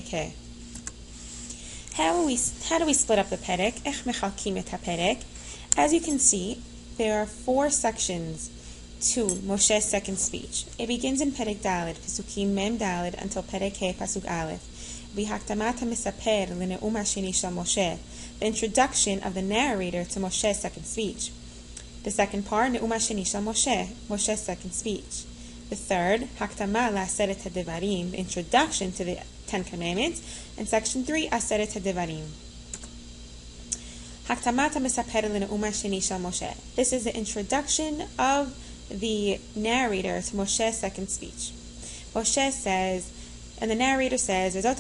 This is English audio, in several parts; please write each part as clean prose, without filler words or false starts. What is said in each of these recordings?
Perek. How do we split up the Perek? איך מחלקים את הפרק? As you can see, there are 4 sections to Moshe's second speech. It begins in Perek Daled, Pesukim Mem Daled, until Perek He, Pasuk Aleph. V'hakdamat ha'mesaper l'ne'um hasheni shel Moshe, the introduction of the narrator to Moshe's second speech. The second part, Ne'um hasheni shel Moshe, Moshe's second speech. The third, Hakdama la'aseret ha'devarim, the introduction to the 10 Commandments. And section 3, Aseret ha'devarim. Hakdamat ha'mesaper l'ne'um hasheni shel Moshe. This is the introduction of the narrator to Moshe's second speech. Moshe says, and the narrator says, and this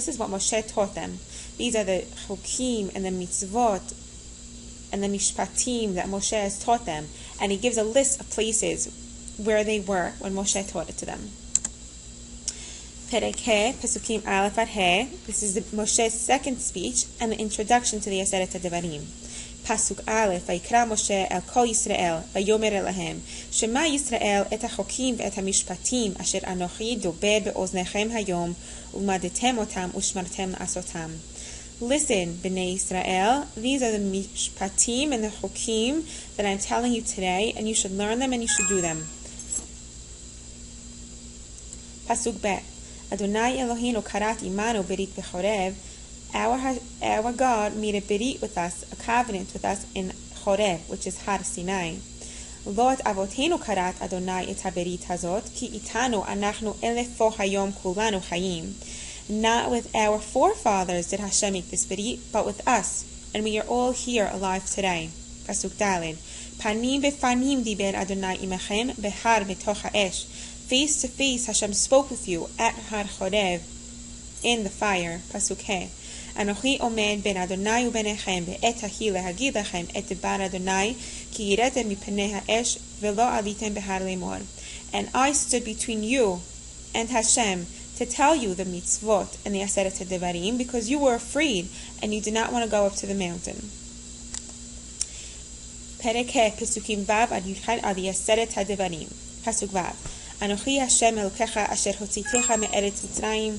is what Moshe taught them. These are the chukim and the mitzvot and the mishpatim that Moshe has taught them. And he gives a list of places where they were when Moshe taught it to them. Perek He, Pesukim Aleph ad He. This is Moshe's second speech and the introduction to the Aseret HaDevarim. Pasuk Aleph, Vayikra Moshe el kol Yisrael, Vayomer elahem, Shema Yisrael et hachokim ve'et hamishpatim, asher anochi dober be'oznechem hayom, u'madetem otam u'shmartem asotam. Listen, Bnei Yisrael, these are the mishpatim and the chokim that I'm telling you today, and you should learn them and you should do them. Pasuk Bet, Adonai Eloheinu karat imanu berit bechorev. Our God made a berit with us, a covenant with us in Horeb, which is Har Sinai. Lot avotenu karat Adonai et haberit hazot, ki itanu anachnu elefo hayom kulanu hayim. Not with our forefathers did Hashem make this berit, but with us, and we are all here alive today. Pasuk Daled. Panim befanim diber Adonai imachem behar betoch ha'esh. Face to face Hashem spoke with you at Har Horeb, in the fire. Pasuk He. Anochi omed ben Adonai ubenechem be'et hahi lehagid lechem et debar Adonai ki yiretem mipenei ha'esh velo alitem behar lemor. And I stood between you and Hashem to tell you the mitzvot and the Aseret HaDevarim because you were afraid and you did not want to go up to the mountain. Perek He, Pesukim Vav ad Yudchad ad Aseret HaDevarim. Pasuk Vav. Anochi Hashem Elokecha asher hotzitecha me'eretz Mitzrayim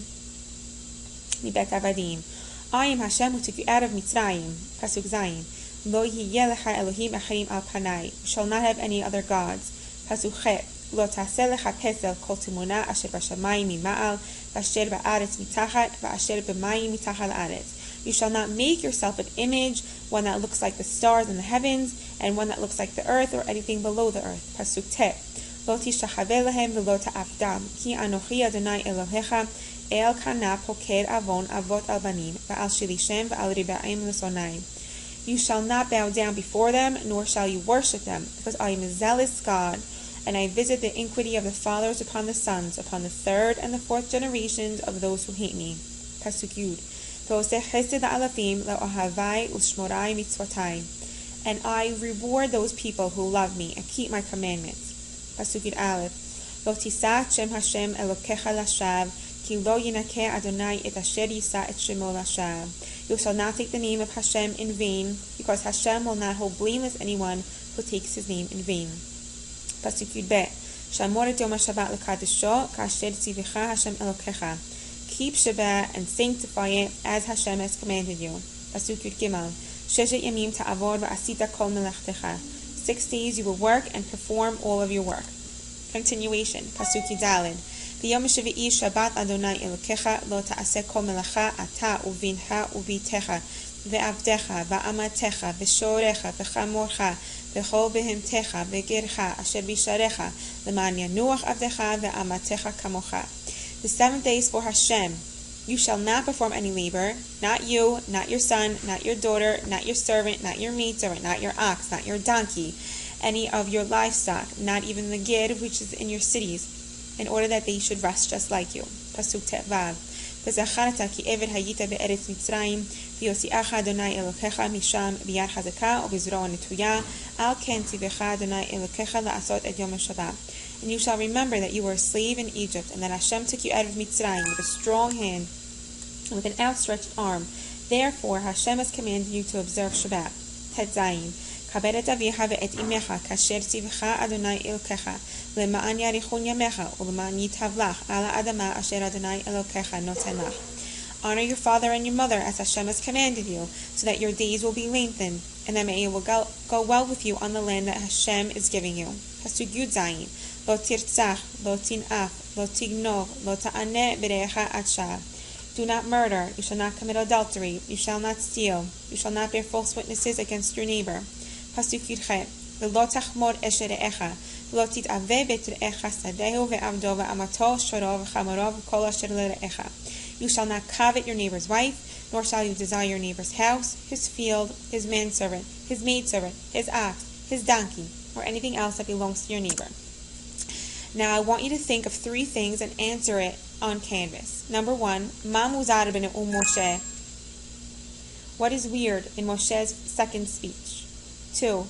mibet avadim. I am Hashem who took you out of Mitzrayim. Pasuk Zayin. Lo yiyeh lecha Elohim acharim al panai. You shall not have any other gods. Pasuk Chet. Lo taseh lecha pesel kol timuna asher b'shamayim mima'al v'asher ba'aretz mitachat v'asher b'mayim mitachal la'aretz. You shall not make yourself an image, one that looks like the stars in the heavens, and one that looks like the earth or anything below the earth. Pasuk Tet. Lo tishachaveh lehem v'lo ta'avdam. Ki anochi Adonai Elohecha El kana poker avon avot al banim va'al shilishem va'al ribaim l'sonai. You shall not bow down before them, nor shall you worship them, because I am a zealous God, and I visit the iniquity of the fathers upon the sons, upon the 3rd and the 4th generations of those who hate me. Pasuk Yud. V'oseh chesed ha'alafim la'ohavai u'shmorai mitzvotai. And I reward those people who love me and keep my commandments. Pasuk Yud Aleph. Lo tisat shem Hashem elokecha lashav. You shall not take the name of Hashem in vain, because Hashem will not hold blameless anyone who takes his name in vain. Pasuk Yud Bet. Shamor et Yom HaShabbat l'kadesho k'asher tzivicha Hashem Elokecha. Keep Shabbat and sanctify it as Hashem has commanded you. Pasuk Yud Gimel. Sheshet yamim ta'avod va'asita kol melachtecha. 6 days you will work and perform all of your work. Continuation. Pasuk Yud Daled. B'yom Shavi'i Shabbat Adonai Elokecha lo ta'aseh kol melacha ata uvinha uvitecha ve'avdecha va'amatecha v'shorecha v'chamorcha v'chol behemtecha v'gercha asher bisharecha l'man yanuach avdecha ve'amatecha kamocha. The 7th day is for Hashem. You shall not perform any labor, not you, not your son, not your daughter, not your servant, not your maidservant, not your ox, not your donkey, any of your livestock, not even the gid which is in your cities, in order that they should rest just like you. Pasuk Tet Vav. V'zacharta ki eved hayita be'eretz Mitzrayim v'yosi'acha Adonai Elokecha misham b'yad chazaka u'b'zro netuya al ken tzivecha Adonai Elokecha la'asot et Yom HaShabbat. And you shall remember that you were a slave in Egypt, and that Hashem took you out of Mitzrayim with a strong hand and with an outstretched arm. Therefore Hashem has commanded you to observe Shabbat. Tet Zayin. כבד את אביך ואת אמך, כאשר ציווך אדוני אלוקיך, למען יאריכון ימיך, ולמען ייטב לך על האדמה אשר אדוני אלוקיך נותן לך. Honor your father and your mother as Hashem has commanded you, so that your days will be lengthened, and that it will go well with you on the land that Hashem is giving you. Pasuk Yud Zayin. Lo tirtzach, lo tin'af, lo tignov, lo ta'aneh b'recha atshav. Do not murder, you shall not commit adultery, you shall not steal, you shall not bear false witnesses against your neighbor. Pasuk Yud Chet. V'lo tachmod esher re'echa, v'lo tit'aveh bet re'echa sadehu ve'avdo ve'amato shoro v'chamoro v'kol asher le're'echa. You shall not covet your neighbor's wife, nor shall you desire your neighbor's house, his field, his manservant, his maidservant, his ox, his donkey, or anything else that belongs to your neighbor. Now I want you to think of 3 things and answer it on canvas. Number 1, Ma muzar b'ne'um Moshe? What is weird in Moshe's second speech? 2,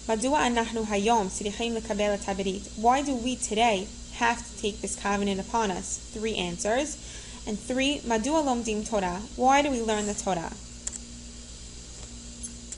Madua anachnu hayom tzrichim lekabel et haberit? Why do we today have to take this covenant upon us? 3 answers. And 3, Madua lomdim Torah? Why do we learn the Torah?